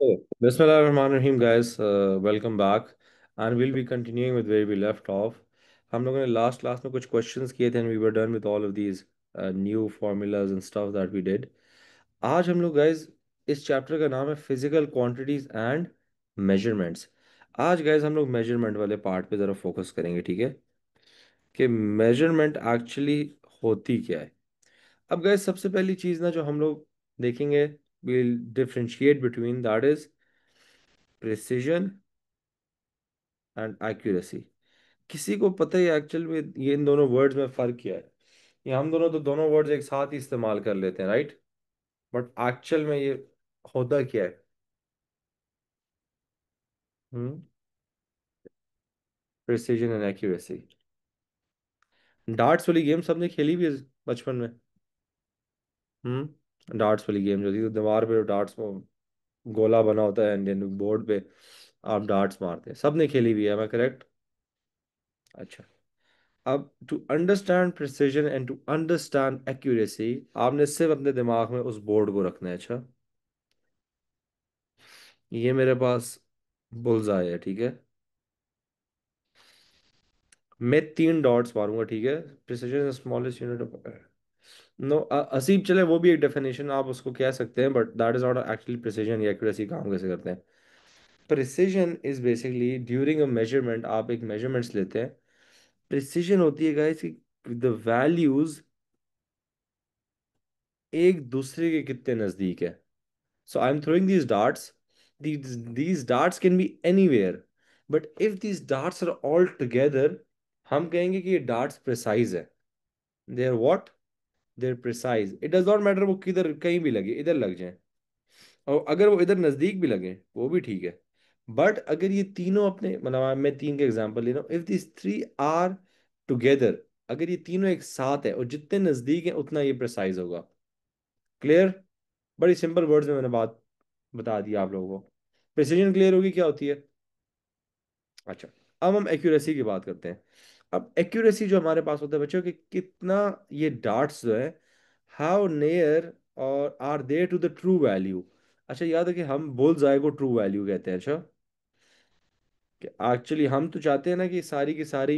Oh, Bismillahirrahmanirrahim, guys. Welcome back. And we'll be continuing with where we left off. हम लोगों ने last class में कुछ questions किए थे and we were done with all of these new formulas and stuff that we did. आज हम लोग guys इस चैप्टर का नाम है फिजिकल क्वांटिटीज एंड मेजरमेंट्स। आज guys हम लोग मेजरमेंट वाले पार्ट पे ज़रा फोकस करेंगे, ठीक है? कि मेजरमेंट एक्चुअली होती क्या है। अब guys सबसे पहली चीज़ ना जो हम लोग देखेंगे, we'll differentiate between that is precision and accuracy. किसी को पता है एक्चुअल में ये इन दोनों वर्ड्स में फर्क क्या है? ये हम दोनों तो दोनों वर्ड्स एक साथ ही इस्तेमाल कर लेते हैं, राइट? बट एक्चुअल में ये होता क्या है? Hmm. Precision and accuracy. Darts वाली गेम सबने खेली भी है बचपन में। डार्ट्स वाली गेम जो थी तो दीवार पे डार्ट्स को गोला बना होता है एंड बोर्ड पे आप डार्ट्स मारते हैं, सबने खेली हुई है, मैं करेक्ट? अच्छा। अब to understand precision and to understand accuracy आपने सिर्फ अपने दिमाग में उस बोर्ड को रखना है। अच्छा, ये मेरे पास बुल्सआई है, ठीक है? मैं तीन डॉट्स मारूंगा, ठीक है? प्रिसिजन स्मॉलेस्ट यूनिट ऑफ नो असीब, चले वो भी एक डेफिनेशन आप उसको कह सकते हैं, but that is not actually precision या एक्यूरेसी काम कैसे करते हैं। Precision is basically during a measurement आप एक मेजरमेंट्स लेते हैं। प्रिसिजन होती है गाइस कि द वैल्यूज एक दूसरे के कितने नजदीक है। So I'm throwing these darts. These darts can be anywhere. But if these darts are all together, हम कहेंगे कि ये darts precise है। They're what? They're precise. It does not matter वो किधर कहीं भी लगे, इधर लग जाए, और अगर वो इधर नज़दीक भी लगे वो भी ठीक है। बट अगर ये तीनों अपने मतलब मैं तीन के एग्जांपल ले रहा हूँ, if this three are together, अगर ये तीनों एक साथ है और जितने नज़दीक हैं उतना ये प्रिसाइज होगा। क्लियर? बड़ी सिंपल वर्ड्स में मैंने बात बता दी आप लोगों को। प्रिसीजन क्लियर होगी क्या होती है? अच्छा। अब हम एक्यूरेसी की बात करते हैं। अब एक्यूरेसी जो हमारे पास होता है बच्चों कि कितना ये डार्ट्स जो है, हाउ नियर और are there to the true value. अच्छा, याद है कि हम बुल्स आई को ट्रू वैल्यू कहते हैं। अच्छा, कि एक्चुअली हम तो चाहते हैं ना कि सारी की सारी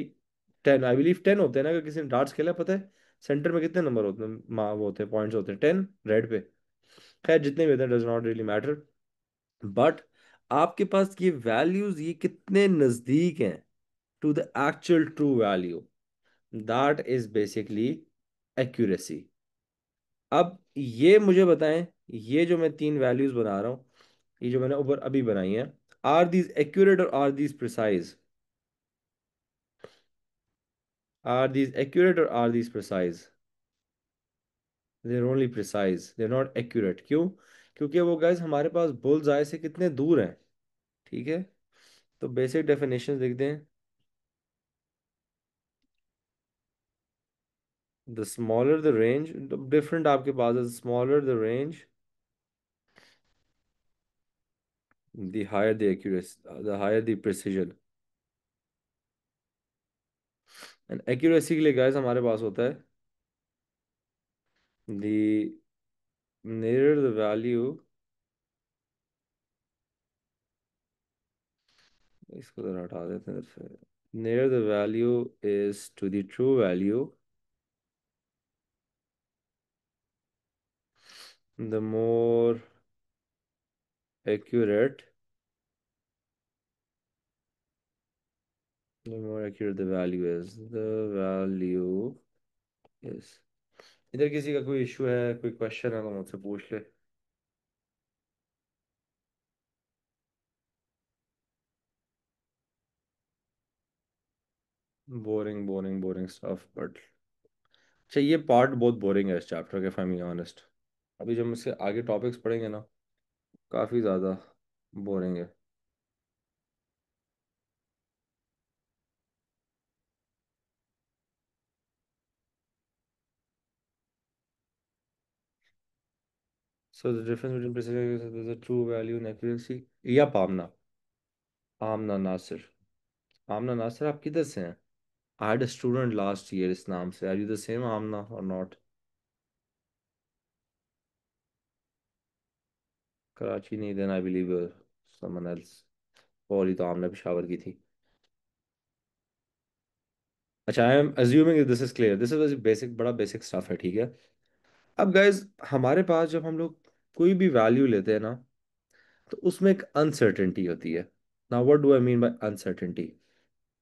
10, आई बिलीव 10 होते हैं ना, अगर किसी ने डार्ट्स खेला है, पता है सेंटर में कितने नंबर होते हैं, वो होते हैं पॉइंट्स होते हैं 10 रेड पे। खैर जितने भी होते हैं does not really matter. But आपके पास ये वैल्यूज ये कितने नजदीक हैं to the actual true value, that is basically accuracy. अब ये मुझे बताएं, ये जो मैं तीन वैल्यूज बना रहा हूं, ये जो मैंने ऊपर अभी बनाई है, आर दीज एक्यूरेट और are these precise? Are these accurate और are these precise? They're only precise, they're not accurate. क्यों? क्योंकि वो गाइस हमारे पास बुल्स आय से कितने दूर हैं, ठीक है? तो बेसिक डेफिनेशन देखते हैं। The smaller the range, the different आपके पास है, the smaller the range, the higher the accuracy, the higher the precision. And accuracy के लिए guys हमारे पास होता है the nearer the value, इसको जरा हटा देते हैं इधर से। Nearer the value is to the true value, the more accurate, the more accurate the value is. The value is। इधर किसी का कोई इशू है, कोई क्वेश्चन है तो मुझसे पूछ ले। Boring boring boring stuff, but अच्छा ये पार्ट बहुत बोरिंग है इस चैप्टर के, इफ आई एम ऑनेस्ट। अभी जब हम इसके आगे टॉपिक्स पढ़ेंगे ना, काफ़ी ज़्यादा बोरिंग है। So the difference between precision true value and accuracy. या पामना, आमना नासिर। आमना नासिर आप किधर से हैं? I had a student last year इस नाम से। Are you the same Amna or not? Karachi नहीं, then I believe someone else. और ही तो आमने पेशावर की थी। अच्छा, I am assuming this is clear, this is basic, बड़ा बेसिक स्टफ है, ठीक है। अब गाइज, हमारे पास जब हम लोग कोई भी वैल्यू लेते हैं ना, तो उसमें एक अनसर्टेनिटी होती है। Now what do I mean by uncertainty?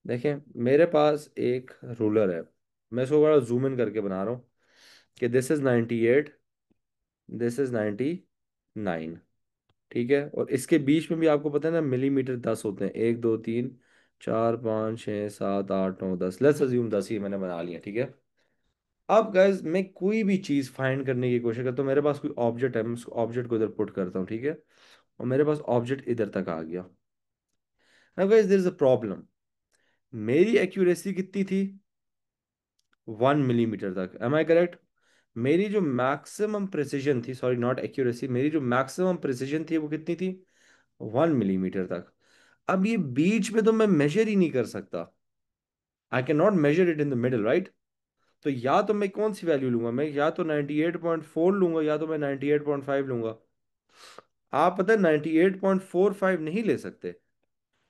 देखें, मेरे पास एक रूलर है, मैं इसको बड़ा जूम इन करके बना रहा हूँ कि दिस इज 98, दिस इज 99, ठीक है। और इसके बीच में भी आपको पता है ना, मिलीमीटर 10 होते हैं, 1 2 3 4 5 6 7 8 9 10, लेट्स अज्यूम 10 ही मैंने बना लिया, ठीक है। अब गाइज, मैं कोई भी चीज़ फाइंड करने की कोशिश करता हूँ, मेरे पास कोई ऑब्जेक्ट है, मैं उस ऑब्जेक्ट को इधर पुट करता हूँ, ठीक है। और मेरे पास ऑब्जेक्ट इधर तक आ गया। अब guys, there is a problem. मेरी एक्यूरेसी कितनी थी? 1 मिलीमीटर तक, एम आई करेक्ट? मेरी जो मैक्सिमम प्रिसीजन थी, सॉरी नॉट एक्यूरेसी, मेरी जो मैक्सिमम प्रिसीजन थी वो कितनी थी? 1 मिलीमीटर तक। अब ये बीच में तो मैं मेजर ही नहीं कर सकता। I can not measure it in the middle, right? तो या तो मैं कौन सी वैल्यू लूंगा, मैं या तो 98.4 लूंगा, या तो मैं 98.5 लूंगा। आप पता है 98.45 नहीं ले सकते,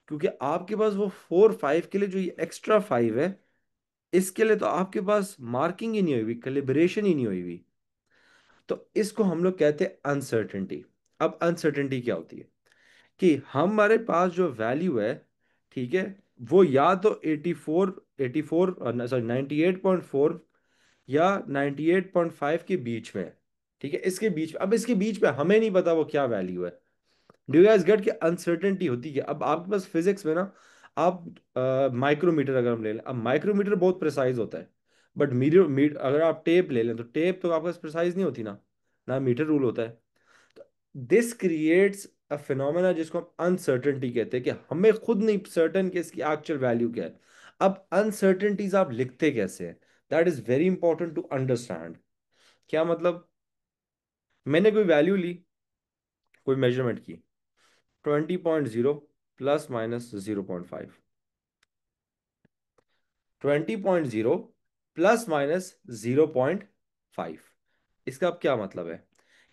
क्योंकि आपके पास वो 4 5 के लिए जो ये एक्स्ट्रा 5 है, इसके लिए तो आपके पास मार्किंग ही नहीं हुई हुई, कैलिब्रेशन ही नहीं हुई हुई। तो इसको हम लोग कहते हैं अनसर्टेनिटी। अब अनसर्टेनिटी क्या होती है? कि हमारे पास जो वैल्यू है, ठीक है, वो या तो 84 सॉरी 98.4 या 98.5 के बीच में है, ठीक है। इसके बीच, अब इसके बीच में हमें नहीं पता वो क्या वैल्यू है। Do you guys get? कि अनसर्टेनिटी होती है। अब आपके पास फिजिक्स में ना, आप माइक्रोमीटर अगर हम ले लें, अब माइक्रोमीटर बहुत प्रिसाइज होता है। बट अगर आप टेप ले लें, तो टेप तो आपके पास प्रिसाइज नहीं होती ना, ना मीटर रूल होता है। दिस क्रिएट्स अ फिनोमेना जिसको हम अनसर्टेनिटी कहते हैं, कि हमें खुद नहीं सर्टेन कि इसकी एक्चुअल वैल्यू क्या है। अब अनसर्टेनिटीज आप लिखते कैसे हैं? That is very important to understand. क्या मतलब? मैंने कोई वैल्यू ली, कोई मेजरमेंट की, 20.0 प्लस माइनस 0.5, 20.0 प्लस माइनस 0.5। इसका अब क्या मतलब है?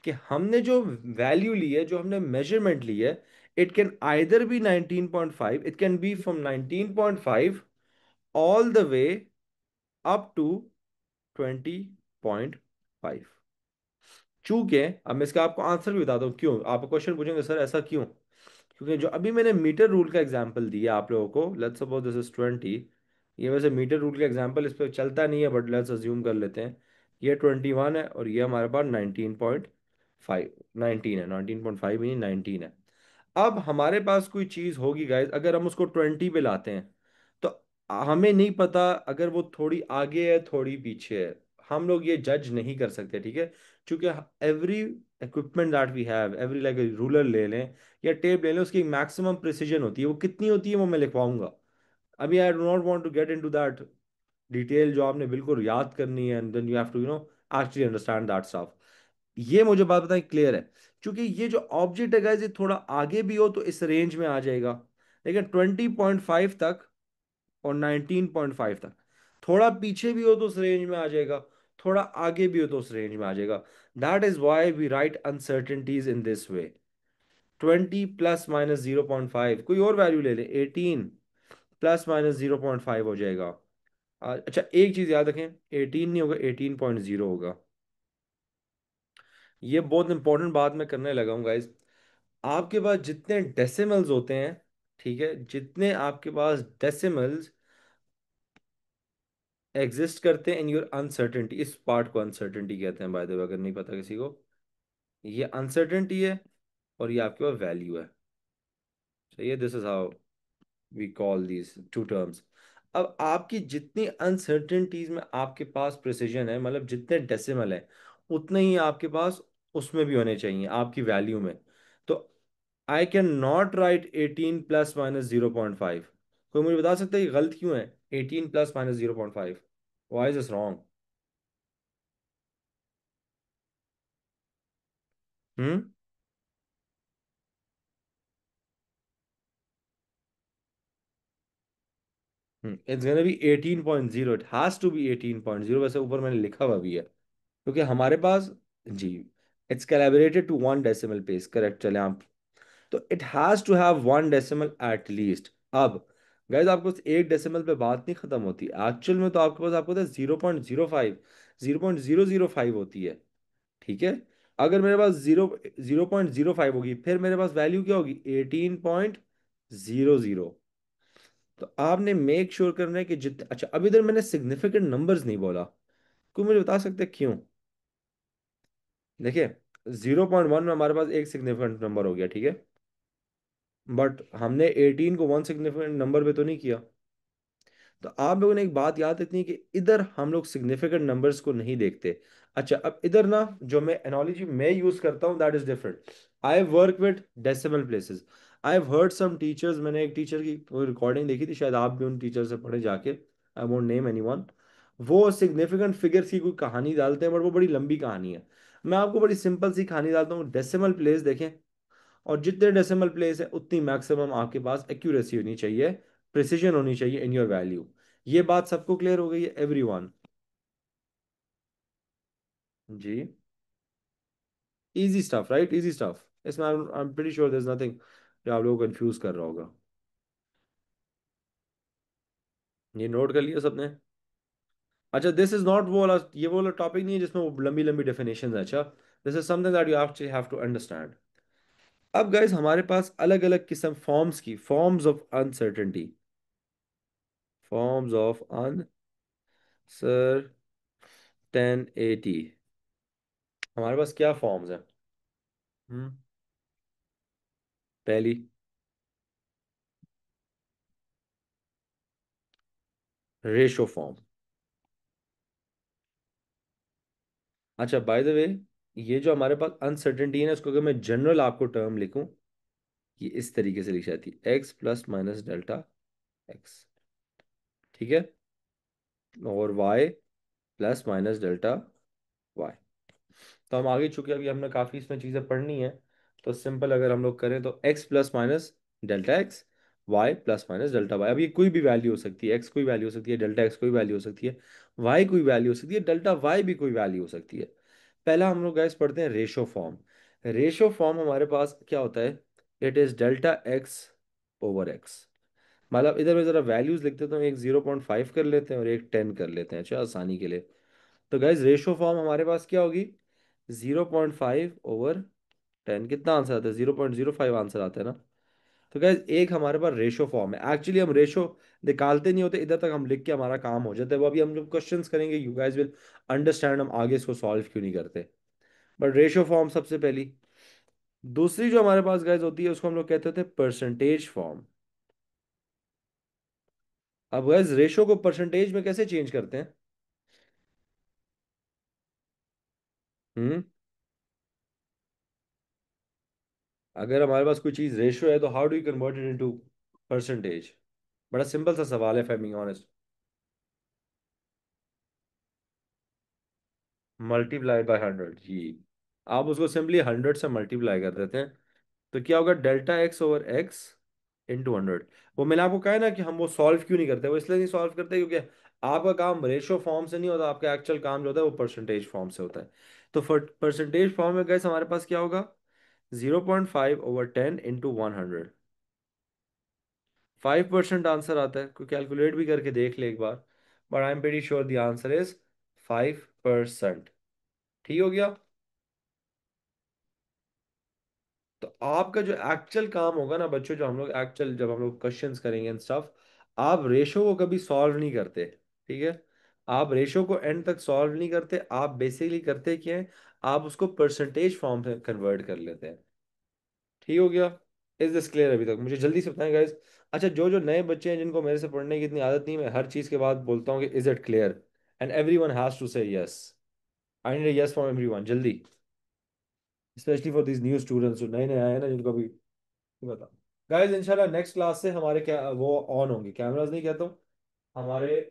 कि हमने जो वैल्यू ली है, जो हमने मेजरमेंट ली है, it can either be 19.5, it can be from 19.5 all the way up to 20.5। चूंकि अब मैं इसका आपको आंसर भी बताता हूँ क्यों। आप क्वेश्चन पूछेंगे सर ऐसा क्यों? क्योंकि जो अभी मैंने मीटर रूल का एग्जांपल दिया आप लोगों को, लेट्स सपोज दिस इज 20। ये वैसे मीटर रूल का एग्जांपल इस पर चलता नहीं है, बट लेट्स अज्यूम कर लेते हैं। ये 21 है और ये हमारे पास 19.5, 19 है, 19.5 ही नहीं, 19 है। अब हमारे पास कोई चीज़ होगी गाइज, अगर हम उसको 20 पे लाते हैं, तो हमें नहीं पता अगर वो थोड़ी आगे है थोड़ी पीछे है, हम लोग ये जज नहीं कर सकते, ठीक है। क्योंकि every equipment that we have, every like ruler ले लें या टेप ले लें, उसकी मैक्सिमम प्रिसीजन होती है। वो कितनी होती है वो मैं लिखवाऊंगा। अभी I do not want to get into that detail जो आपने बिल्कुल याद करनी है, and then you have to actually understand that stuff. ये मुझे बात बताएं, क्लियर है? क्योंकि ये जो ऑब्जेक्ट है guys, ये थोड़ा आगे भी हो तो इस रेंज में आ जाएगा, लेकिन 20.5 तक और 19.5 तक, थोड़ा पीछे भी हो तो उस रेंज में आ जाएगा, थोड़ा आगे भी हो तो उस रेंज में आ जाएगा। That is why we write uncertainties in this way. 20 plus minus 0.5, कोई और वैल्यू ले ले, 18 प्लस माइनस 0.5 हो जाएगा। अच्छा, एक चीज याद रखें, 18 नहीं होगा, 18.0 होगा। ये बहुत इंपॉर्टेंट बात मैं करने लगा हूँ गाइज। आपके पास जितने डेसिमल्स होते हैं, ठीक है, जितने आपके पास डेसिमल्स एग्जिस्ट करते हैं इन योर अनसर्टेनिटी, इस पार्ट को अनसर्टेनिटी कहते हैं बाय द वे, अगर नहीं पता किसी को। ये अनसर्टेनिटी है और ये आपके पास वैल्यू है, सही है। This is how we call these two terms. अब आपकी जितनी अनसर्टेनिटीज में आपके पास प्रिसीजन है, मतलब जितने डेसिमल है, उतने ही आपके पास उसमें भी होने चाहिए आपकी वैल्यू में। तो I can not right 18 plus minus 0.5। कोई मुझे बता सकता है ये गलत क्यों है? 18 plus minus 0.5, why is this wrong? Hmm. It's gonna be 18.0, it has to be 18.0, वैसे ऊपर मैंने लिखा हुआ भी है, क्योंकि हमारे पास, जी, it's calibrated to 1 decimal place, correct, चले आप। तो it has to have 1 decimal at least. अब गाइज आपको 1 डेसिमल पे बात नहीं खत्म होती, एक्चुअल में तो आपके पास, आपको 0.05, 0.005 होती है, ठीक है। अगर मेरे पास 0.05 होगी, फिर मेरे पास वैल्यू क्या होगी, 18.00। तो आपने मेक श्योर करना है कि जितने, अच्छा अब इधर मैंने सिग्निफिकेंट नंबर्स नहीं बोला, कोई मुझे बता सकते हैं क्यों? देखिए, 0.1 में हमारे पास एक सिग्निफिकेंट नंबर हो गया, ठीक है, बट हमने 18 को वन सिग्निफिकेंट नंबर पे तो नहीं किया। तो आप लोगों ने एक बात याद रखनी है कि इधर हम लोग सिग्निफिकेंट नंबर्स को नहीं देखते। अच्छा, अब इधर ना जो मैं एनालॉजी मैं यूज करता हूँ that is different. I work with decimal places. I have heard some teachers, मैंने एक टीचर की रिकॉर्डिंग देखी थी, शायद आप भी उन टीचर से पढ़े जाके, आई वोंट नेम एनीवन। वो सिग्निफिकेंट फिगर्स की कोई कहानी डालते हैं, बट वो बड़ी लंबी कहानी है। मैं आपको बड़ी सिंपल सी कहानी डालता हूँ, डेसिमल प्लेस देखें, और जितने डेसिमल प्लेस है उतनी मैक्सिमम आपके पास एक्यूरेसी होनी चाहिए, प्रिसीजन होनी चाहिए इन योर वैल्यू। ये बात सबको क्लियर हो गई है, एवरीवन? जी, easy stuff, right, easy stuff. इसमें I am pretty sure there is nothing जो आप लोगों को कंफ्यूज कर रहा होगा। ये नोट कर लिया सबने? अच्छा, दिस इज नॉट वो वाला, ये वो वाला टॉपिक नहीं है जिसमें वो लंबी लंबी डेफिनेशन है, अच्छा। This is something that you actually have to understand. अब गाइस हमारे पास अलग अलग किस्म फॉर्म्स की, forms of uncertainty, forms of uncertainty, हमारे पास क्या फॉर्म्स हैं? हम्म पहली, रेशो फॉर्म। अच्छा, बाय द वे, ये जो हमारे पास अनसर्टेनिटी है ना, इसको अगर मैं जनरल आपको टर्म लिखूं, ये इस तरीके से लिखी जाती है, X plus minus delta X, ठीक है, और Y plus minus delta Y. तो हम आगे, चूंकि अभी हमने काफ़ी इसमें चीज़ें पढ़नी है, तो सिंपल अगर हम लोग करें तो X plus minus delta X, Y plus minus delta Y. अब ये कोई भी वैल्यू हो सकती है, एक्स कोई वैल्यू हो सकती है, डेल्टा एक्स कोई वैल्यू हो सकती है, वाई कोई वैल्यू हो सकती है, डेल्टा वाई भी कोई वैल्यू हो सकती है। पहला हम लोग गैस पढ़ते हैं रेशो फॉर्म। रेशो फॉर्म हमारे पास क्या होता है, it is delta x over x. मतलब इधर मैं जरा वैल्यूज लिख देता हूँ, एक 0.5 कर लेते हैं और एक 10 कर लेते हैं, अच्छा आसानी के लिए। तो गाइज रेशो फॉर्म हमारे पास क्या होगी, 0.5/10, कितना आंसर आता है, 0.05 आंसर आता है ना। तो गाइज एक हमारे पास रेशो फॉर्म है, एक्चुअली हम रेशो निकालते नहीं होते, इधर तक हम लिख के हमारा काम हो जाता है। वो अभी हम जब क्वेश्चंस करेंगे यू गाइज विल अंडरस्टैंड हम आगे इसको सॉल्व क्यों नहीं करते। बट रेशो फॉर्म सबसे पहली। दूसरी जो हमारे पास गाइज होती है उसको हम लोग कहते थे परसेंटेज फॉर्म। अब गाइज रेशो को परसेंटेज में कैसे चेंज करते हैं? हम्म अगर हमारे पास कोई चीज रेशो है तो how do you convert it into percentage? बड़ा सिंपल सा सवाल है, फैमिंग ऑनेस्ट। मल्टीप्लाई बाय 100 जी। आप उसको सिंपली 100 से मल्टीप्लाई कर देते हैं, तो क्या होगा, delta x over x into 100। वो मैंने आपको कहा है ना कि हम वो सॉल्व क्यों नहीं करते, वो इसलिए नहीं सॉल्व करते क्योंकि आपका काम रेशो फॉर्म से नहीं होता, आपका एक्चुअल काम जो होता है वो परसेंटेज फॉर्म से होता है। तो परसेंटेज फॉर्म में गैस हमारे पास क्या होगा, 0.5/10 इंटू 100। 5% आंसर आता है, कोई कैलकुलेट भी करके देख ले एक बार, but I am very sure the answer is 5%। ठीक हो गया। तो आपका जो एक्चुअल काम होगा ना बच्चों, जो हम लोग एक्चुअल जब हम लोग क्वेश्चंस करेंगे एंड स्टफ, आप रेशो को कभी सॉल्व नहीं करते, ठीक है। आप रेशो को एंड तक सॉल्व नहीं करते, आप बेसिकली करते क्या है, आप उसको परसेंटेज फॉर्म में कन्वर्ट कर लेते हैं। ठीक हो गया। इज दिस क्लियर अभी तक? मुझे जल्दी से बताएं गाइस। अच्छा, जो जो नए बच्चे हैं जिनको मेरे से पढ़ने की इतनी आदत नहीं, मैं हर चीज़ के बाद बोलता हूँ कि is it clear, and every one has to say yes. I need yes from every one, जल्दी, specially for these new students जो नए नए आए हैं ना, जिनको भी बता। गाइस इंशाल्लाह नेक्स्ट क्लास से हमारे क्या वो ऑन होंगे, कैमरास नहीं कहता हूँ, हमारे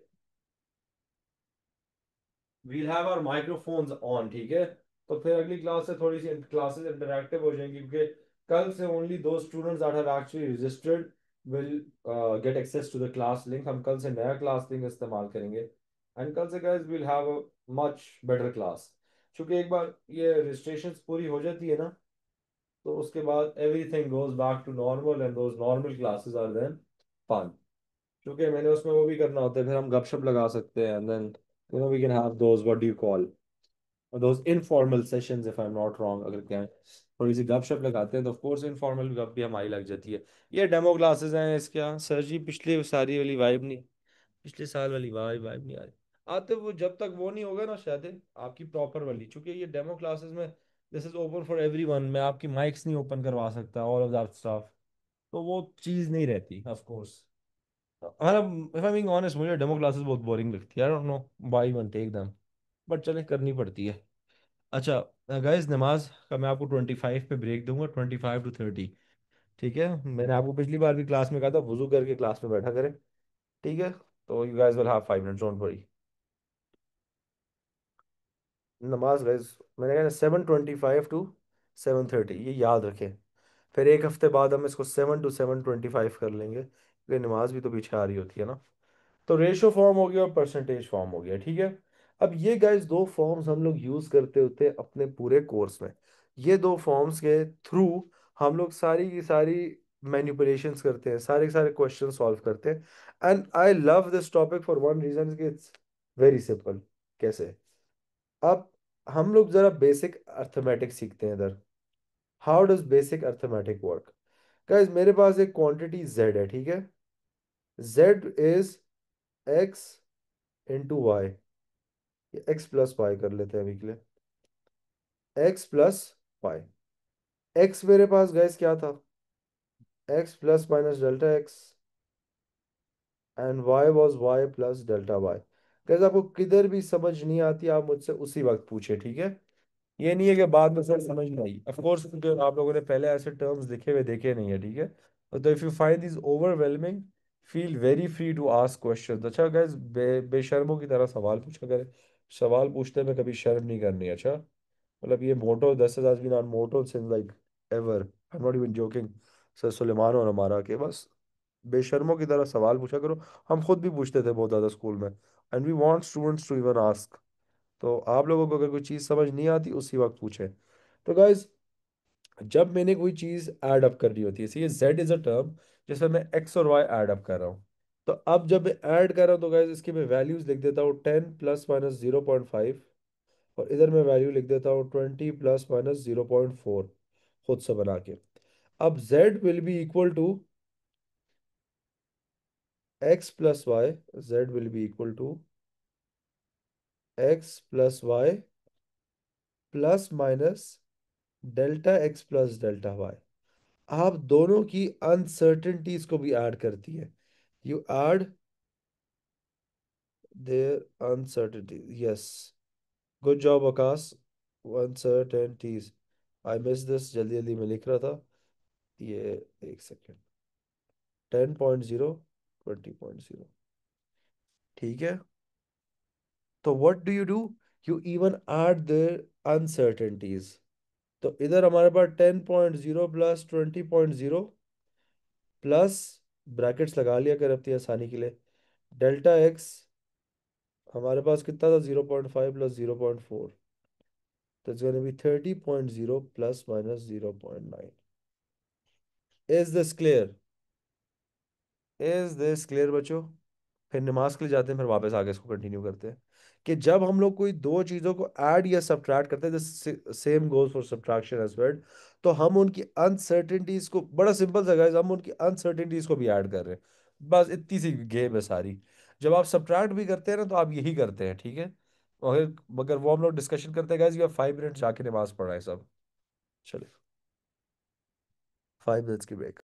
we'll have our microphones on, ठीक है। तो फिर अगली क्लास से थोड़ी सी क्लासेस इंटरैक्टिव हो जाएंगी, क्योंकि कल से ओनली दो students that have actually registered will get access to the class link. हम कल से नया क्लास लिंक इस्तेमाल करेंगे, एंड कल से guys will have a much better class. क्योंकि एक बार ये रिस्ट्रिक्शंस पूरी हो जाती है ना, तो उसके बाद everything goes back to normal and those normal classes are then fun. क्योंकि मैंने उसमें वो भी करना होता है, फिर हम गपशप लगा सकते हैं, and then we can have those what do you call those informal sessions if I am not wrong. अगर क्या है, थोड़ी सी गपशप लगाते हैं तो ऑफ कोर्स इनफॉर्मल गप भी हमारी लग जाती है। ये डेमो क्लासेस हैं इसके यहाँ सर जी, पिछली सारी वाली वाइब नहीं, पिछले साल वाली वाइब वाइब नहीं आ रही। आते वो जब तक वो नहीं होगा ना शायद आपकी प्रॉपर वाली, चूंकि ये डेमो क्लासेस में this is open for everyone, मैं आपकी माइक्स नहीं ओपन करवा सकता, ऑल ऑफ दैट स्टफ, तो वो चीज़ नहीं रहती ऑफ कोर्स। मतलब इफ आई बीइंग ऑनेस्ट, मुझे डेमो क्लासेस बहुत बोरिंग लगती है, I don't know why one take them, but चले करनी पड़ती है। अच्छा गाइस, नमाज का मैं आपको 25 पे ब्रेक दूंगा, 25 to 30। ठीक है, मैंने आपको पिछली बार भी क्लास में कहा था वुजू करके क्लास में बैठा करें। ठीक है, तो you guys will have 5 minutes, don't worry. नमाज गाइस मैंने कहा 7:25 to 7:30, ये याद रखें। फिर एक हफ्ते बाद हम इसको 7 to 7:25 कर लेंगे, क्योंकि नमाज भी तो पीछे आ रही होती है ना। तो रेशो फॉर्म हो गया और परसेंटेज फॉर्म हो गया, ठीक है। अब ये गाइस दो फॉर्म्स हम लोग यूज करते होते हैं अपने पूरे कोर्स में। ये दो फॉर्म्स के थ्रू हम लोग सारी की सारी मैनिपुलेशंस करते हैं, सारे के सारे क्वेश्चन सॉल्व करते हैं। And I love this topic for one reason कि इट्स वेरी सिंपल। कैसे? अब हम लोग जरा बेसिक अर्थमेटिक सीखते हैं इधर। How does basic arithmetic work? Guys मेरे पास एक क्वांटिटी z है, ठीक है। z is x into y, x plus y कर लेते हैं अभी के लिए, एक्स प्लस वाई। एक्स मेरे पास गैस क्या था? X plus minus delta x, and y was y plus delta y. Guys आपको किधर भी समझ नहीं आती, आप मुझसे उसी वक्त पूछे, ठीक है। ये नहीं है कि बाद में सर समझ नहीं आई, ऑफ कोर्स, क्योंकि आप लोगों ने पहले ऐसे टर्म्स लिखे हुए देखे नहीं है, ठीक है। तो if you find this overwhelming, feel very free to ask questions. अच्छा गाइस, बेशर्मों की तरह सवाल पूछा करें, सवाल पूछते में कभी शर्म नहीं करनी, अच्छा। मतलब ये मोटो दस has been on motto since like ever, I'm not even joking। Sir Suleman और हमारा के बस बेशर्मों की तरह सवाल पूछा करो। हम खुद भी पूछते थे बहुत ज़्यादा स्कूल में, and we want students to even ask. तो आप लोगों को अगर कोई चीज़ समझ नहीं आती उसी वक्त पूछें। तो गाइज, जब मैंने कोई चीज़ ऐड अप करनी होती है, सी जेड इज अ टर्म जिसमें मैं एक्स और वाई ऐड अप कर रहा हूँ। तो अब जब मैं ऐड कर रहा हूँ तो गाइज इसकी मैं वैल्यूज लिख देता हूँ 10 ± 0.5, और इधर मैं वैल्यू लिख देता हूँ 20 ± 0.4, खुद से बना के। अब z will be equal to x plus y, z will be equal to x plus y plus minus delta x plus delta y. आप दोनों की अनसर्टेनिटीज को भी ऐड करती है, you add their uncertainties, yes. Good job Akash. Uncertainties, I miss this, जल्दी जल्दी में लिख रहा था ये। एक सेकेंड, 10.0, 20.0, ठीक है। तो what do you do? You even add the uncertainties. तो इधर हमारे पास 10.0 प्लस 20.0 प्लस, ब्रैकेट्स लगा लिया कर अपनी आसानी के लिए, डेल्टा एक्स हमारे पास कितना था? 0.5 प्लस 0.4, तो it's gonna B 30.0 plus minus 0.9। Is this clear? Is this clear बच्चों? फिर नमाज के लिए जाते हैं, फिर वापस आगे इसको कंटिन्यू करते हैं। कि जब हम लोग कोई दो चीजों को ऐड या सब्ट्रैक्ट करते हैं, same goes for subtraction as well, तो हम उनकी अनसर्टेनिटीज को, बड़ा सिंपल सा गाइस, हम उनकी अनसर्टेनिटीज को भी ऐड कर रहे हैं। बस इतनी सी गेम है सारी। जब आप सब्ट्रैक्ट भी करते हैं ना, तो आप यही करते हैं, ठीक है। और मगर वो हम लोग डिस्कशन करते हैं गाइस, यू हैव 5 मिनट जाके नमाज पढ़ा है सब। चलिए, 5 मिनट्स की break.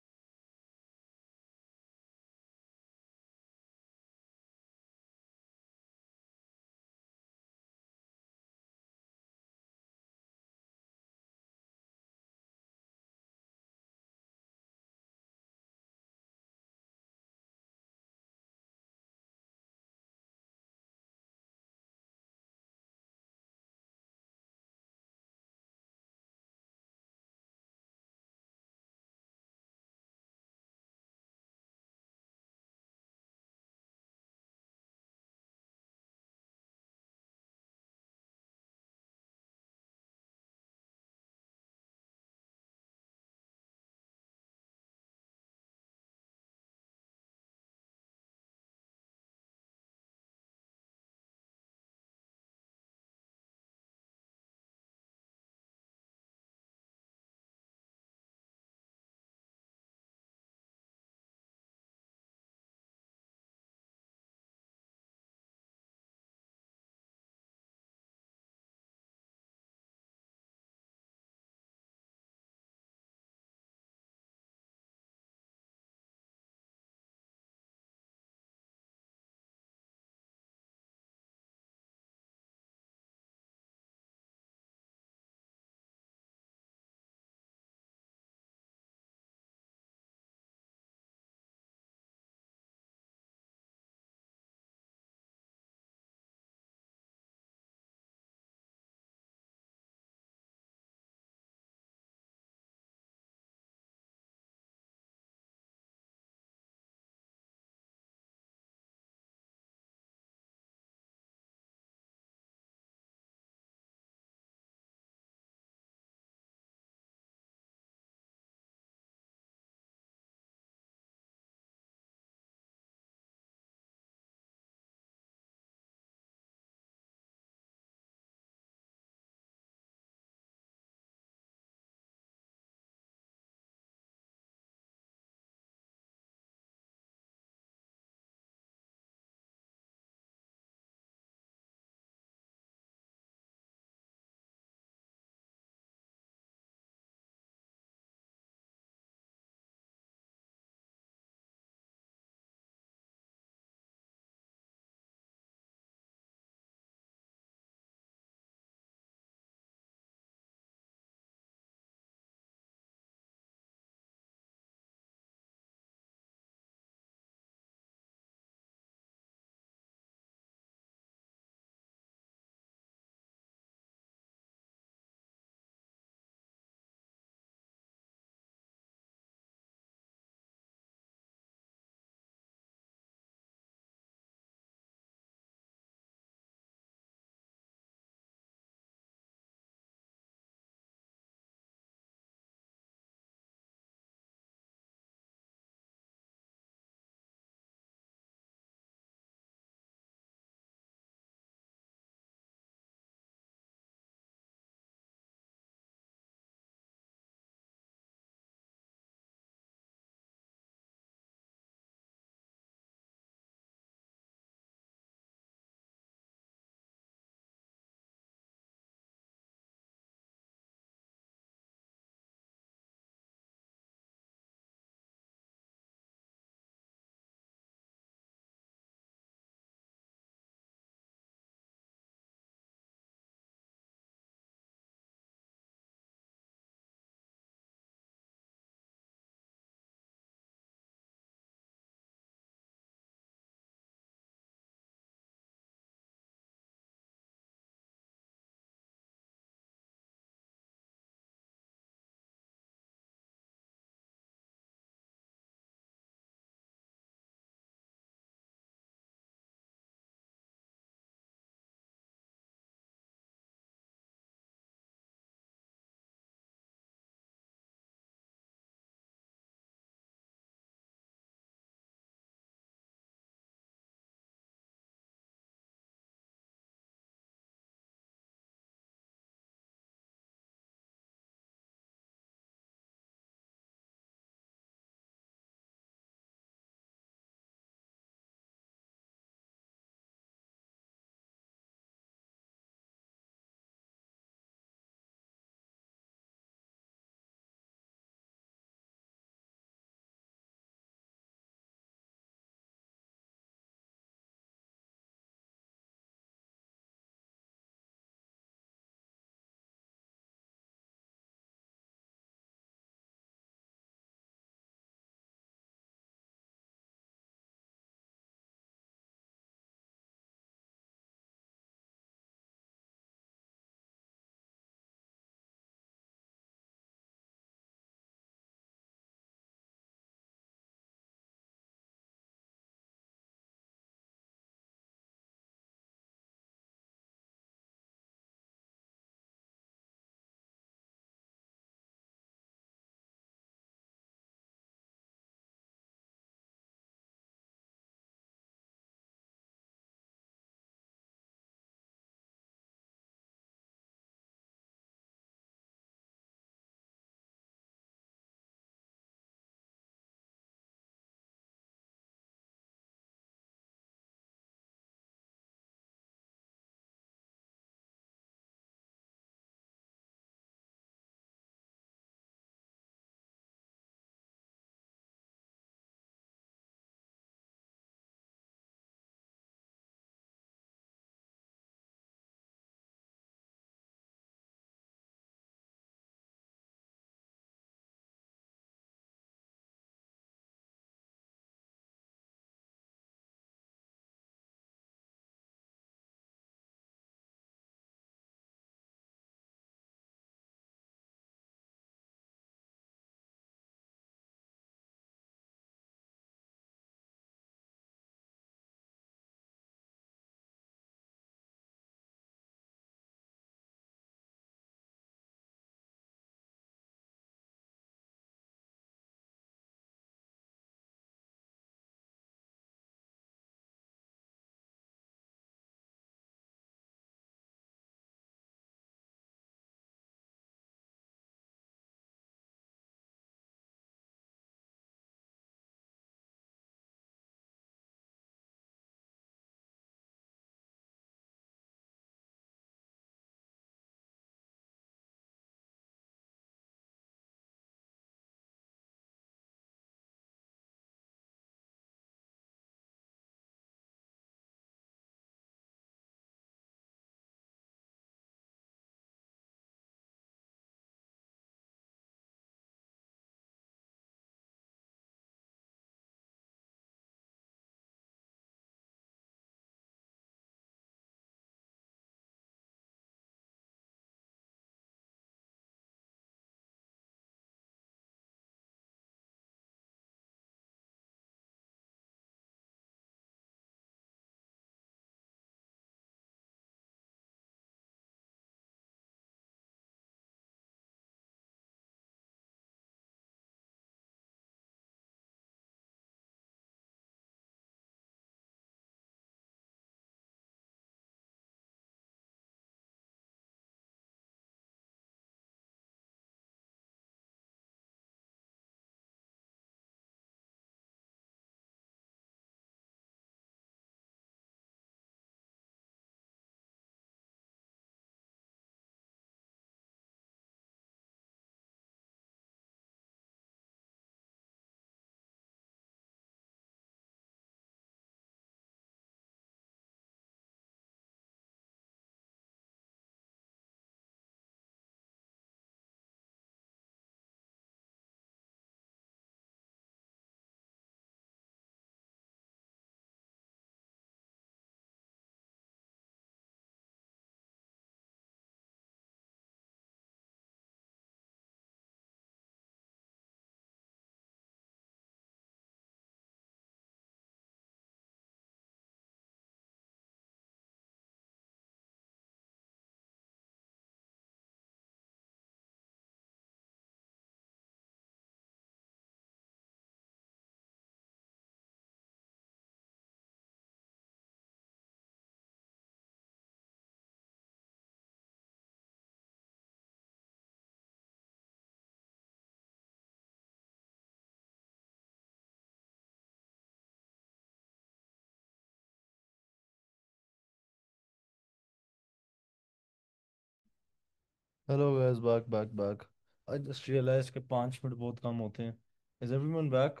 Hello guys, back back back. I just realize के 5 मिनट बहुत कम होते हैं। Is everyone back?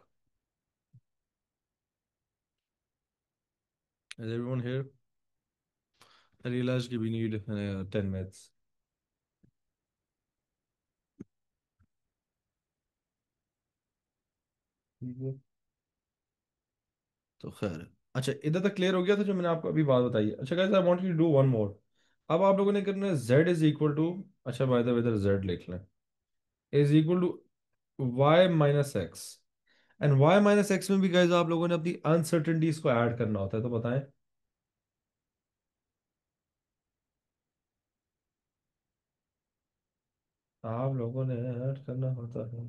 Is everyone here? I realize कि वी नीड 10 मिनट्स। ठीक है, तो खैर है। अच्छा, इधर तक क्लियर हो गया था जो मैंने आपको अभी बात बताई है। अच्छा guys, I want you to do one more. अब आप लोगों ने करना है z इज इक्वल टू, अच्छा बाय द वे इधर z लिख लें, is equal to y minus x. And y minus x में भी गाइस आप लोगों ने अपनी अनसर्टेनिटीज को ऐड करना होता है, तो बताएं। आप लोगों ने ऐड करना होता है।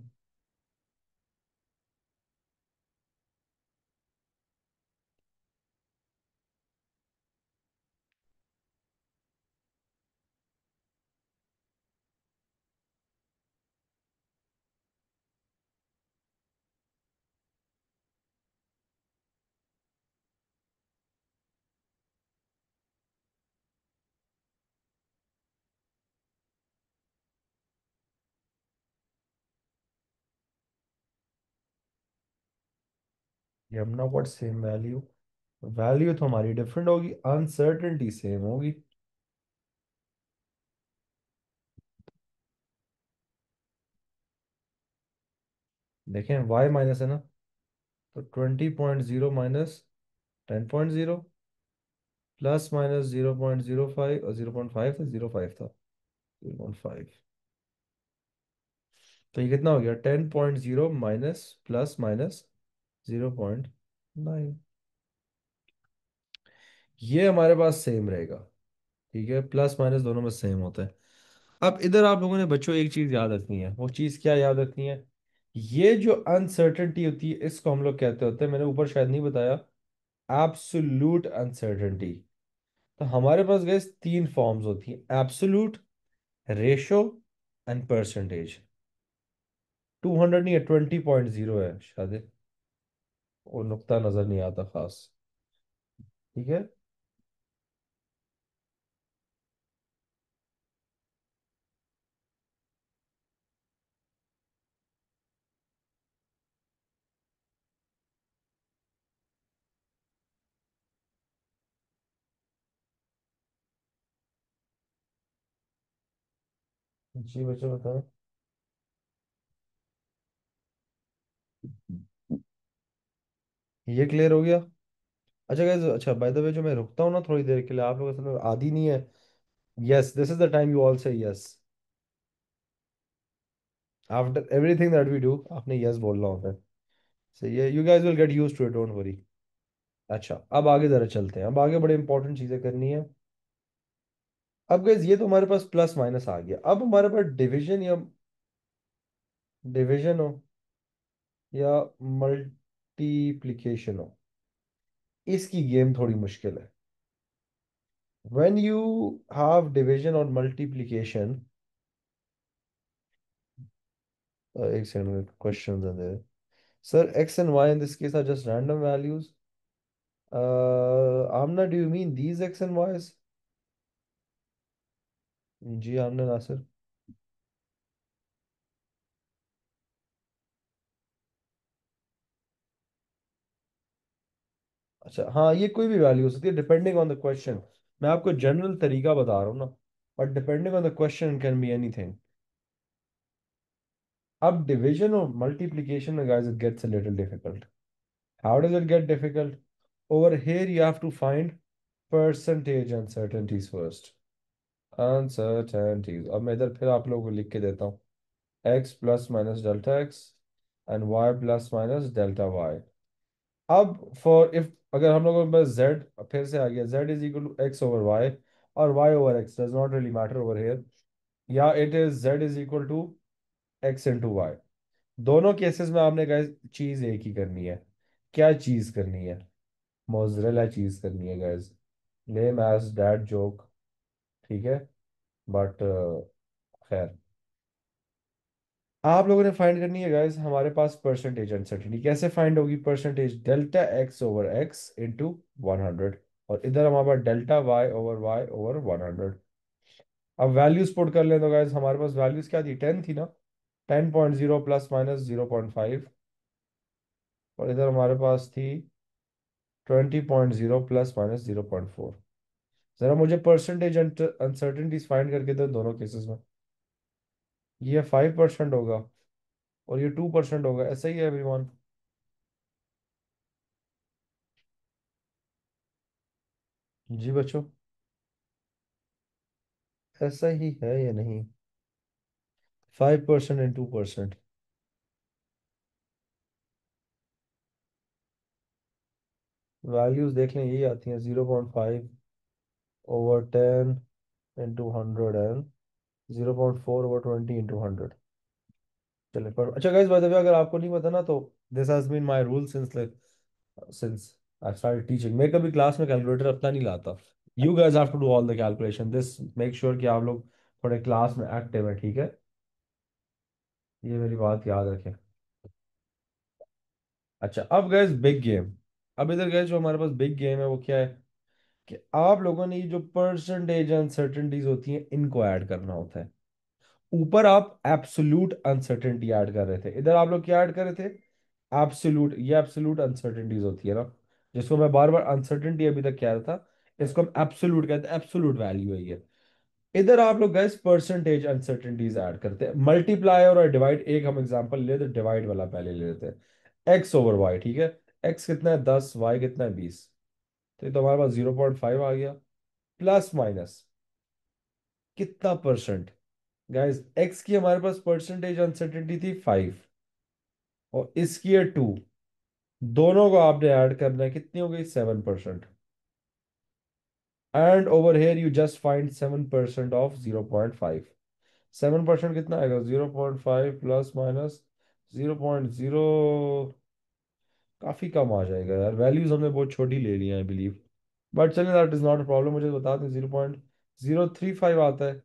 ये अपना व्हाट सेम वैल्यू, वैल्यू तो हमारी डिफरेंट होगी, अनसर्टेनिटी सेम होगी। देखें y माइनस है ना, तो 20.0 माइनस 10.0 प्लस माइनस 0.05, और 0.5 था, 0.5 था, 0.5। तो ये कितना हो गया? 10.0 माइनस प्लस माइनस 0.9। ये हमारे पास सेम रहेगा। ठीक है, प्लस माइनस दोनों में सेम होता है। अब इधर आप लोगों ने बच्चों एक चीज याद रखनी है। वो चीज क्या याद रखनी है? ये जो अनसर्टेनिटी होती है इसको हम लोग कहते होते हैं, मैंने ऊपर शायद नहीं बताया, एब्सोल्यूट अनसर्टेनिटी। तो हमारे पास गए तीन फॉर्म्स होती हैं: एब्सोल्यूट, रेशो एंड परसेंटेज। 200 नहीं है, 20.0 है शायद, वो नुक्ता नजर नहीं आता खास। ठीक है। जी बच्चों बताओ। ये क्लियर हो गया? अच्छा गाइस, अच्छा बाय द वे, जो मैं रुकता हूँ ना थोड़ी देर के लिए, आप लोग असल में आदी नहीं है। Yes, this is the time you all say yes. After everything that we do आपने यस बोलना होता है। सही है, you guys will get used to it, don't worry. अच्छा, अब आगे जरा चलते हैं। अब आगे बड़े इंपॉर्टेंट चीजें करनी है। अब गाइस ये तो हमारे पास प्लस माइनस आ गया। अब हमारे पास डिवीजन या डिवीजन हो या मल्टीप्लिकेशन हो, इसकी गेम थोड़ी मुश्किल है। व्हेन यू हैव डिवीजन और मल्टीप्लिकेशन, एक सेकंड में question they. Sir, x and y in this case are just random values. Amna, do you mean these x and y's? जी आमना नासिर। अच्छा हाँ, ये कोई भी वैल्यू हो सकती है डिपेंडिंग ऑन द क्वेश्चन। मैं आपको जनरल तरीका बता रहा हूँ ना, but depending on the question can be anything. अब डिवीजन और मल्टीप्लिकेशन में guys it gets a little difficult. How does it get difficult? Over here you have to find percentage uncertainties first. Uncertainties, अब मैं इधर फिर आप लोगों को लिख के देता हूँ। X plus minus delta x and y plus minus delta Y. अब फॉर इफ अगर हम लोगों के पास z फिर से आ गया, z is equal to X over Y, और y over x does not really matter over here, yeah it is z is equal to X into Y. दोनों केसेस में आपने कहा चीज एक ही करनी है। क्या चीज करनी है? मोजरेला चीज करनी है गाइस। लेम एज डैड जोक। ठीक है, बट खैर, आप लोगों ने फाइंड करनी है गाइस हमारे पास परसेंटेज अनसर्टेनिटी। कैसे फाइंड होगी percentage? Delta x over x into 100, और इधर हमारे पास डेल्टा वाई ओवर 100। अब वैल्यूज पुट कर लें तो गाइस हमारे पास वैल्यूज क्या थी, 10 थी ना। 10.0 प्लस माइनस 0.5, और इधर हमारे पास थी 20.0 प्लस माइनस 0.4। जरा मुझे परसेंटेज अनसर्टेनिटीज फाइंड करके दो दोनों केसेस में। ये 5% होगा और ये 2% होगा, ऐसा ही है एवरीवन। जी बच्चों, ऐसा ही है या नहीं? 5% एंड 2%। वैल्यूज देख लें, यही आती हैं, 0.5/10 इंटू 100 एंड 0.4/20 इंटू 100। चले पर अच्छा गाइस, बाय द वे, अगर आपको नहीं पता ना तो this has been my rule since I started teaching. मैं कभी क्लास में कैलकुलेटर अपना नहीं लाता। You guys have to do all the calculation, this make sure कि आप लोग थोड़े क्लास में एक्टिव है, ठीक है? ये मेरी बात याद रखें। अच्छा, अब गाइस बिग गेम। अब इधर गाइस जो हमारे पास बिग गेम है वो क्या है कि आप लोगों ने ये जो परसेंटेज अनसर्टेनिटीज होती हैं इनको ऐड करना होता है। ऊपर आप एब्सोल्यूट अनसर्टेनिटी ऐड कर रहे थे, इधर आप लोग क्या ऐड कर रहे थे? एब्सोल्यूट। ये एब्सोल्यूट अनसर्टेनिटीज होती है ना, जिसको मैं बार बार अनसर्टेनिटी अभी तक कह रहा था, इसको हम एब्सोल्यूट कहते हैं, एब्सोल्यूट वैल्यू है ये। इधर आप लोग गैस परसेंटेज अनसर्टेनिटीज ऐड करते हैं, मल्टीप्लाई और डिवाइड। एक हम एग्जांपल ले लेते, डिवाइड वाला पहले ले लेते हैं, एक्स ओवर वाई, ठीक है? एक्स कितना है 10, वाई कितना है 20, तो ये तो हमारे पास 0.5 आ गया। प्लस माइनस कितना परसेंट? गाइस एक्स की हमारे पास परसेंटेज अनसर्टेनिटी थी 5 और इसकी है 2। दोनों को आपने ऐड करना है, कितनी हो गई? 7%। And over here you just find 7% of 0.5। 7% कितना आएगा? 0.5 प्लस माइनस 0.0। काफी कम आ जाएगा यार, वैल्यूज हमने बहुत छोटी ले ली हैं आई बिलीव। बट चलिए, that is not a problem. मुझे बता दें 0.035 आता है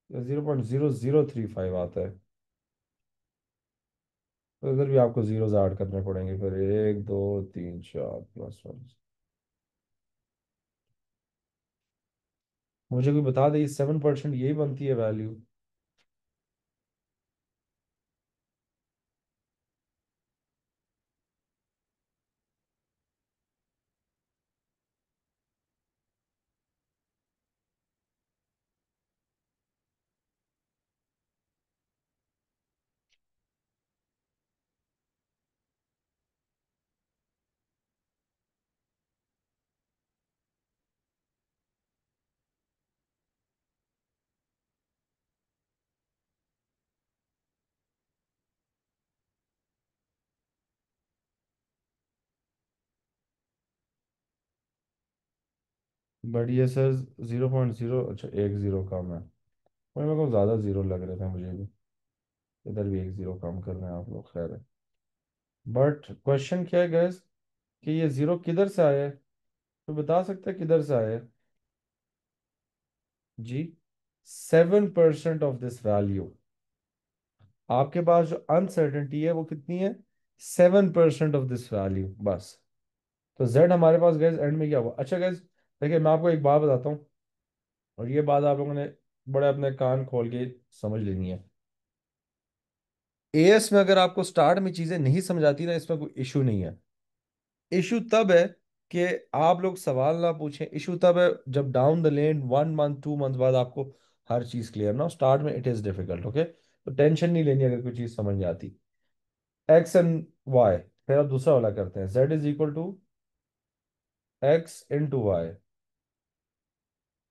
या 0.0035 आता है? तो इधर भी आपको जीरोस ऐड करने पड़ेंगे फिर, 1 2 3 4 प्लस 1। मुझे कोई बता दे, 7% यही बनती है वैल्यू? बट ये सर 0.0, अच्छा एक जीरो कम है। और मेरे को ज़्यादा जीरो लग रहे थे मुझे भी। इधर भी एक जीरो कम कर रहे हैं आप लोग, खैर है। बट क्वेश्चन क्या है गैस कि ये जीरो किधर से आया है? तो बता सकते हैं किधर से आया है? जी, 7% ऑफ दिस वैल्यू। आपके पास जो अनसर्टेनिटी है वो कितनी है? 7% ऑफ दिस वैल्यू बस। तो जेड हमारे पास गैस एंड में क्या हुआ? अच्छा गैस, देखिए मैं आपको एक बात बताता हूँ, और ये बात आप लोगों ने बड़े अपने कान खोल के समझ लेनी है। एएस में अगर आपको स्टार्ट में चीजें नहीं समझ आती ना, इसमें कोई इशू नहीं है। इशू तब है कि आप लोग सवाल ना पूछें। इशू तब है जब down the lane 1 month 2 month बाद आपको हर चीज क्लियर ना हो। स्टार्ट में इट इज डिफिकल्ट, ओके? तो टेंशन नहीं लेनी अगर कोई चीज समझ नहीं आती। एक्स एंड वाई, फिर आप दूसरा वाला करते हैं, z is equal to x × y।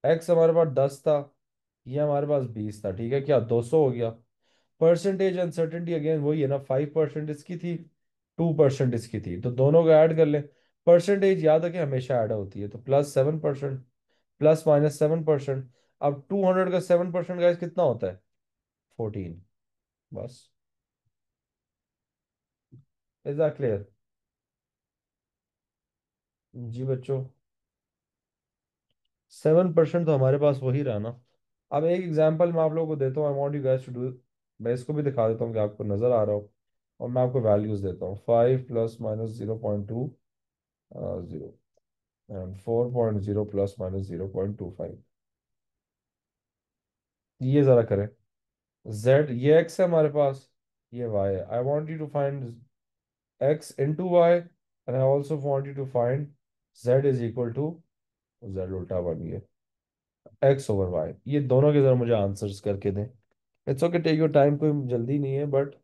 X हमारे पास 10 था, ये हमारे पास 20 था, ठीक है? क्या 200 हो गया? परसेंटेज अनसर्टेनिटी अगेन वही है ना, 5% इसकी थी, 2% इसकी थी, तो दोनों को ऐड कर ले। परसेंटेज याद है कि हमेशा ऐड होती है, तो +7%, प्लस माइनस 7%। अब 200 का 7% गाइस कितना होता है? 14। बस। Is that clear? जी बच्चों, 7% तो हमारे पास वही रहा ना। अब एक एग्जांपल मैं आप लोगों को देता हूँ, I want you guys to do. मैं इसको भी दिखा देता हूँ कि आपको नजर आ रहा हो, और मैं आपको वैल्यूज देता हूँ। 5 plus minus 0.2 0 and 4.0 plus minus 0.25। ये जरा करें। z ये x है हमारे पास, ये y है। I want you to find x into y and I also want you to find z is equal to, z उल्टा बन गया, x ओवर y। ये दोनों के जरा मुझे आंसर्स करके दें। It's okay, take your time, कोई जल्दी नहीं है बट।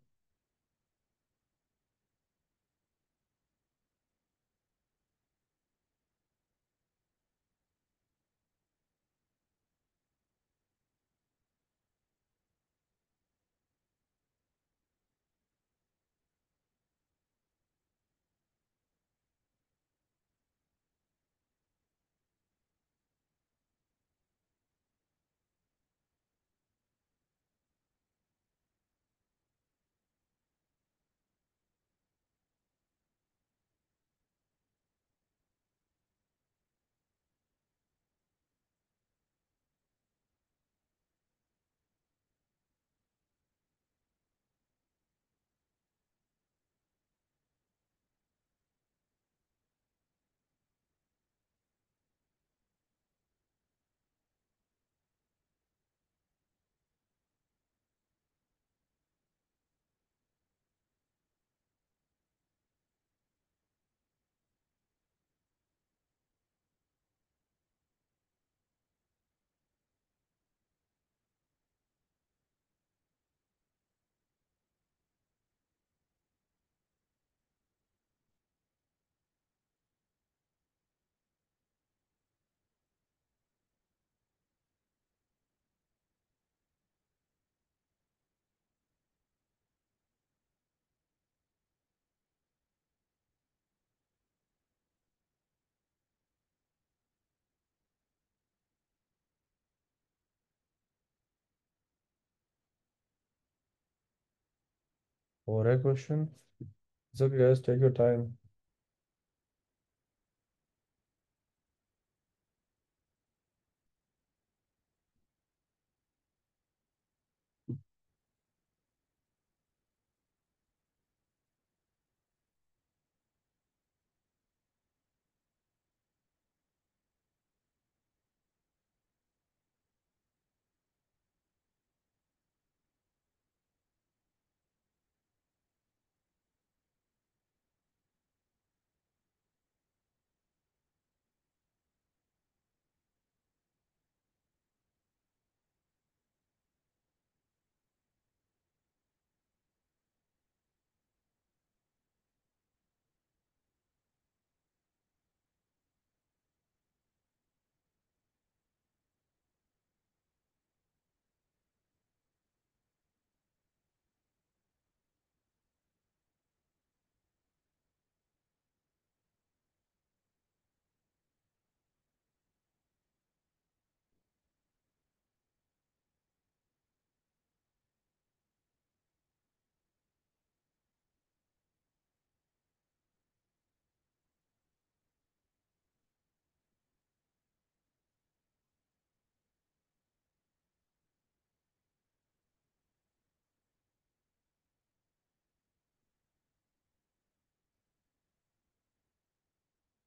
हो रहा है question. It's okay guys, take your time.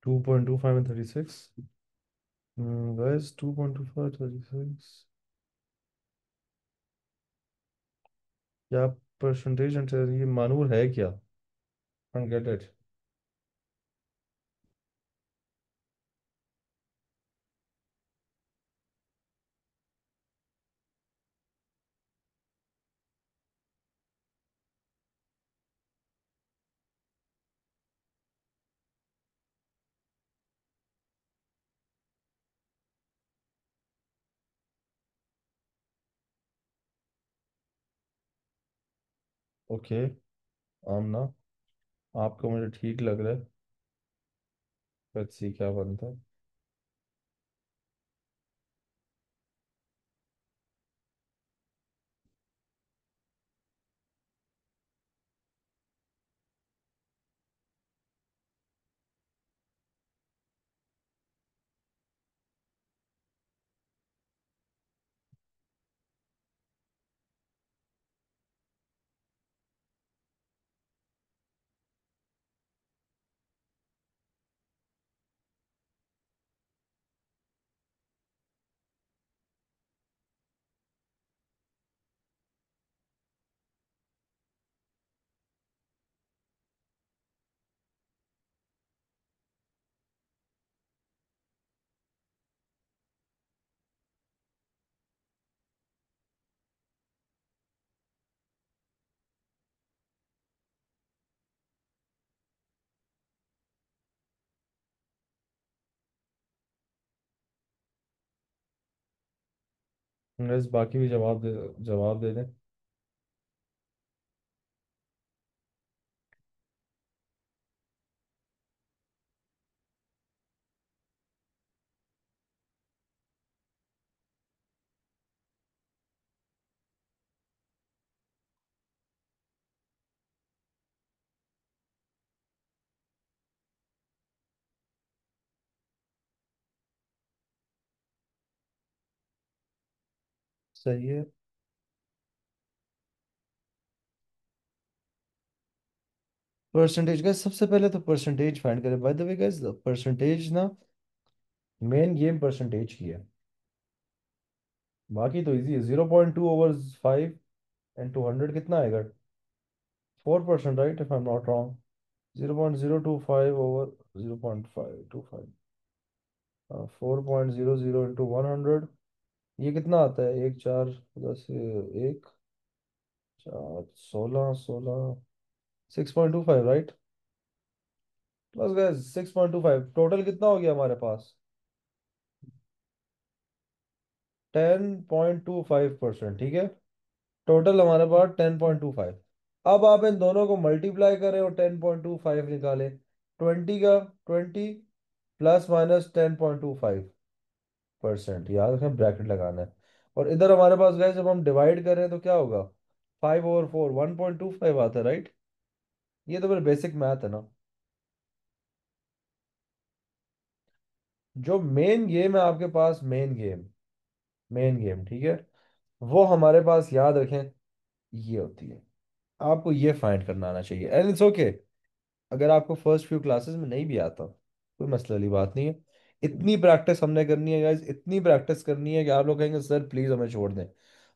2.25 and 36। Guys 2.25 36 क्या परसेंटेज? ये मानूर है क्या? can't get it। ओके, आमना, आपका मुझे ठीक लग रहा है। लेट्स सी क्या बनता है। बस बाकी भी जवाब दे दें। सही है। परसेंटेज गाइस, सबसे पहले तो परसेंटेज फाइंड करें। Bye the way guys, percentage ना, मेन गेम परसेंटेज की है। बाकी तो इजी है। 0.2/5 एंड 200 कितना आएगा? 4%, right, if I am not wrong. 0.025 over 0.525, 4.00 into 100, ये कितना आता है? एक चार दस, एक चार 16 16, 6.25, राइट। बस गए 6.25, टोटल कितना हो गया हमारे पास? 10.25%, ठीक है। टोटल हमारे पास 10.25। अब आप इन दोनों को मल्टीप्लाई करें और 10.25 निकालें। 20 का 20 प्लस माइनस 10.25%, याद रखें ब्रैकेट लगाना है। और इधर हमारे पास गए, जब हम डिवाइड करें तो क्या होगा? 5/4 1.25 आता है, राइट। ये तो मेरे बेसिक मैथ है ना। जो मेन गेम है आपके पास, मेन गेम, ठीक है, वो हमारे पास याद रखें ये होती है। आपको ये फाइंड करना आना चाहिए, एंड इट्स ओके अगर आपको फर्स्ट फ्यू क्लासेस में नहीं भी आता, कोई मसले वाली बात नहीं है। इतनी प्रैक्टिस हमने करनी है गाइज, इतनी प्रैक्टिस करनी है कि आप लोग कहेंगे सर प्लीज हमें छोड़ दें।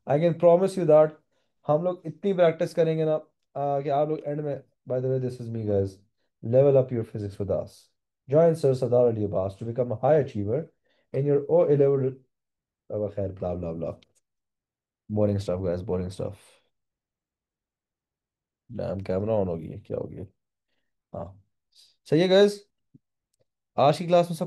I can promise you that हम लोग इतनी प्रैक्टिस करेंगे ना, कि आप लोग एंड में, by the way this is me guys, level up your physics with us. Join sir Sardar Ali Abbas to become a high achiever in your O level. अब खैर, blah blah blah, boring stuff guys, boring stuff. Damn, camera on होगी, क्या होगी? हाँ, सही है guys. आज की क्लास में सब